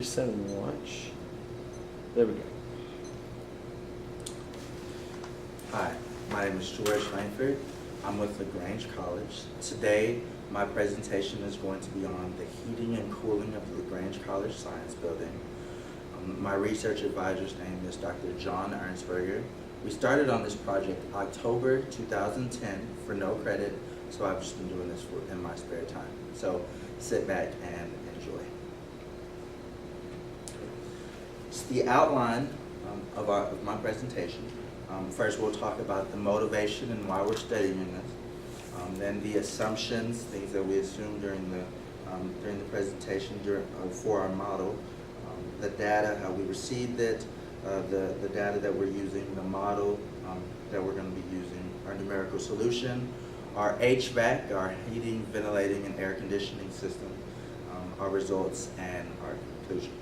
Set and watch. There we go. Hi, my name is George Langford. I'm with LaGrange College. Today, my presentation is going to be on the heating and cooling of the LaGrange College Science Building. My research advisor's name is Dr. John Ernstberger. We started on this project October 2010 for no credit, so I've just been doing this in my spare time. So sit back and enjoy. It's the outline of my presentation. First, we'll talk about the motivation and why we're studying this. Then the assumptions, things that we assumed during the presentation for our model. The data, how we received it, the data that we're using, the model that we're going to be using, our numerical solution, our HVAC, our heating, ventilating, and air conditioning system, our results, and our conclusion.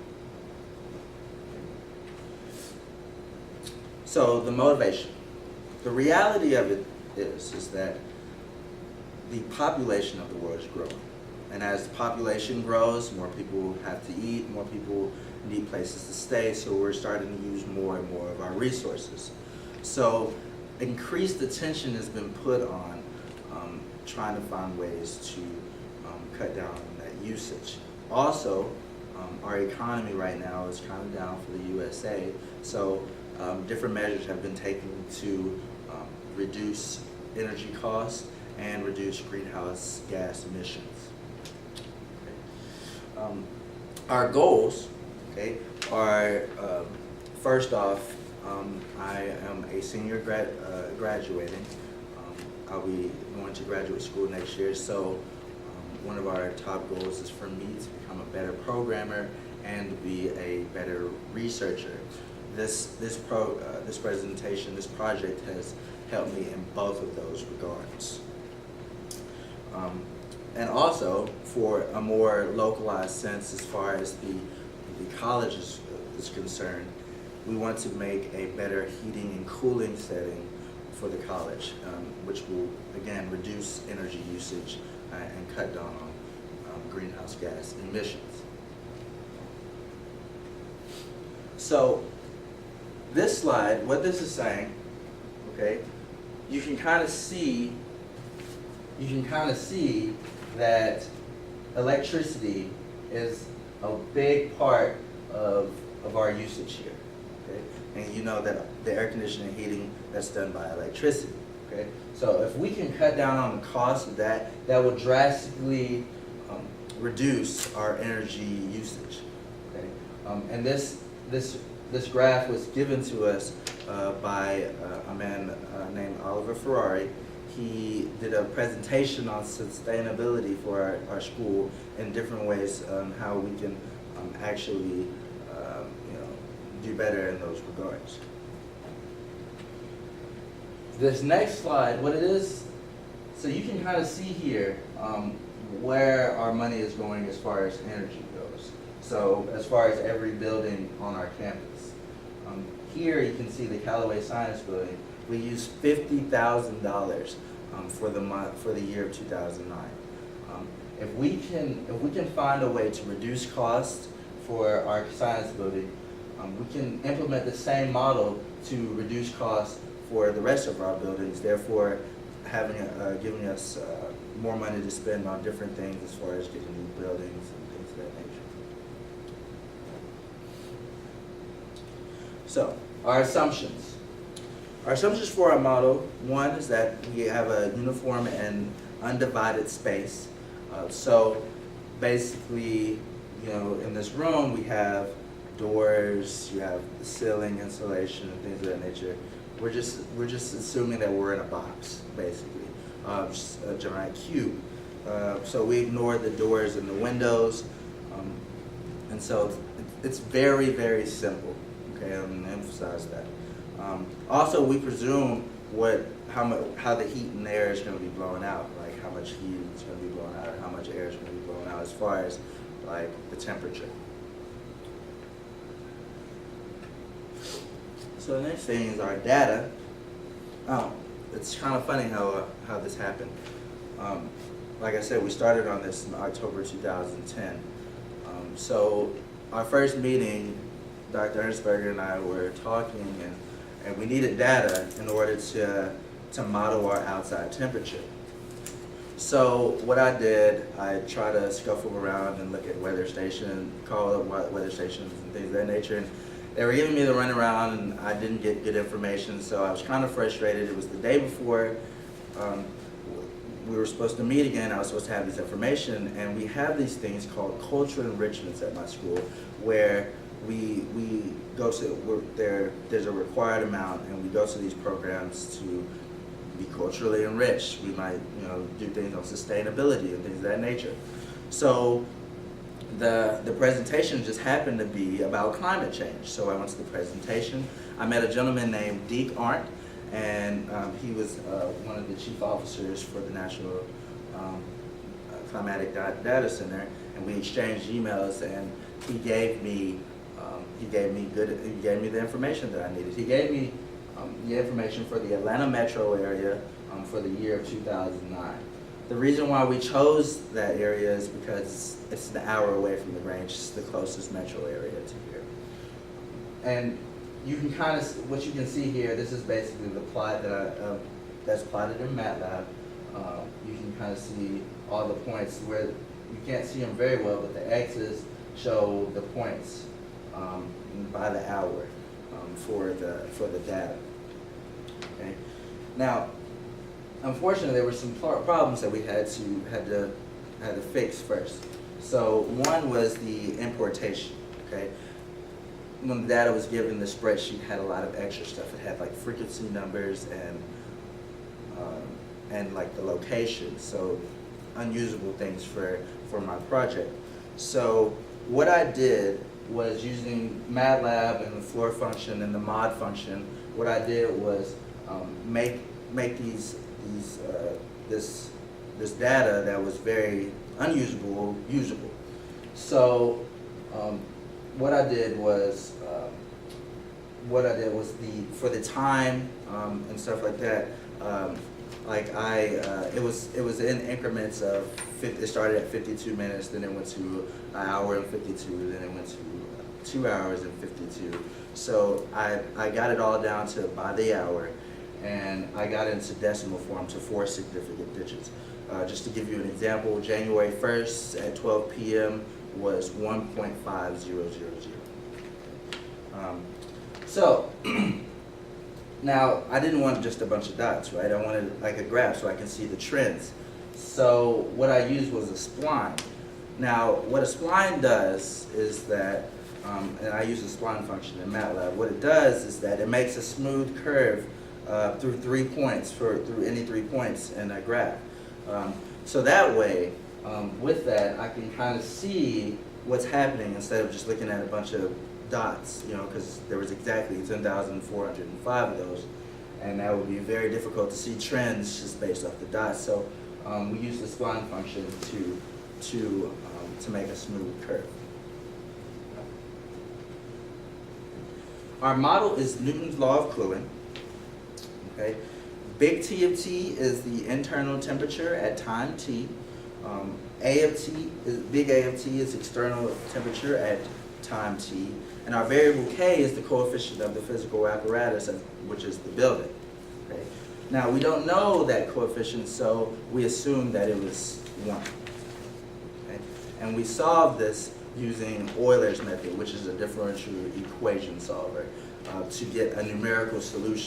So the motivation. The reality of it is that the population of the world is growing. And as the population grows, more people have to eat, more people need places to stay, so we're starting to use more and more of our resources. So increased attention has been put on trying to find ways to cut down on that usage. Also, our economy right now is kind of down for the USA, so different measures have been taken to reduce energy costs and reduce greenhouse gas emissions. Okay. Our goals, okay, are first off, I am a senior graduating. I'll be going to graduate school next year, so one of our top goals is for me to become a better programmer and to be a better researcher. This presentation, this project has helped me in both of those regards. And also, for a more localized sense as far as the college is concerned, we want to make a better heating and cooling setting for the college, which will, again, reduce energy usage and cut down on greenhouse gas emissions. So, this slide, what this is saying, okay, you can kind of see that electricity is a big part of our usage here, okay? And you know that the air conditioning and heating, that's done by electricity, okay? So if we can cut down on the cost of that, that will drastically reduce our energy usage, okay? And this graph was given to us by a man named Oliver Ferrari. He did a presentation on sustainability for our school in different ways on how we can actually do better in those regards. This next slide, what it is, so you can kind of see here where our money is going as far as energy goes. So as far as every building on our campus. Here you can see the Callaway Science Building. We used $50,000 for the year of 2009. If we can find a way to reduce costs for our science building, we can implement the same model to reduce costs for the rest of our buildings, therefore giving us more money to spend on different things as far as getting new buildings and things of that nature. So, our assumptions. Our assumptions for our model, one is that we have a uniform and undivided space. So basically, in this room we have doors, you have the ceiling insulation and things of that nature. We're just assuming that we're in a box, basically, just a giant cube. So we ignore the doors and the windows, and so it's very, very simple. Okay, I'm gonna emphasize that. Also, we presume how the heat and air is going to be blown out, like how much heat is going to be blown out, or how much air is going to be blown out, as far as like the temperature. So the next thing is our data. It's kind of funny how this happened. Like I said, we started on this in October 2010. So our first meeting, Dr. Ernstberger and I were talking, and we needed data in order to model our outside temperature. So what I did, I tried to scuffle around and look at weather station, call up weather stations and things of that nature. And they were giving me the runaround, and I didn't get good information, so I was kind of frustrated. It was the day before we were supposed to meet again. I was supposed to have this information, and we have these things called cultural enrichments at my school, where we go to, there's a required amount, and we go to these programs to be culturally enriched. We might, do things on sustainability and things of that nature. So the presentation just happened to be about climate change. So I went to the presentation. I met a gentleman named Deke Arndt, and he was one of the chief officers for the National Climatic Data Center, and we exchanged emails, and he gave me the information that I needed. He gave me the information for the Atlanta metro area for the year of 2009. The reason why we chose that area is because it's an hour away from the Grange. It's the closest metro area to here. And you can kind of, what you can see here, this is basically the plot that that's plotted in MATLAB. You can kind of see all the points where you can't see them very well, but the X's show the points by the hour for the data. Okay. Now, unfortunately, there were some problems that we had to fix first. So one was the importation. Okay. When the data was given, the spreadsheet had a lot of extra stuff. It had like frequency numbers and like the location, so unusable things for my project. So what I did was, using MATLAB and the floor function and the mod function, what I did was make this data that was very unusable usable. So what I did was for the time and stuff like that. It was in increments of 50. It started at 52 minutes, then it went to an hour and 52, then it went to 2 hours and 52. So I got it all down to by the hour, and I got into decimal form to 4 significant digits. Just to give you an example, January 1st at 12 p.m. was 1.5000. So now I didn't want just a bunch of dots, right? I wanted like a graph so I can see the trends. So what I used was a spline. Now what a spline does is that, and I use the spline function in MATLAB, what it does is that it makes a smooth curve through 3 points, through any 3 points in a graph. So that way, with that, I can kind of see what's happening instead of just looking at a bunch of dots, because there was exactly 10,405 of those, and that would be very difficult to see trends just based off the dots. So we use the spline function to make a smooth curve. Our model is Newton's law of cooling. Okay, big T of T is the internal temperature at time t. Big A of T is external temperature at time t, and our variable K is the coefficient of the physical apparatus, which is the building. Okay. Now we don't know that coefficient, so we assume that it was 1. Okay. And we solve this using Euler's method, which is a differential equation solver, to get a numerical solution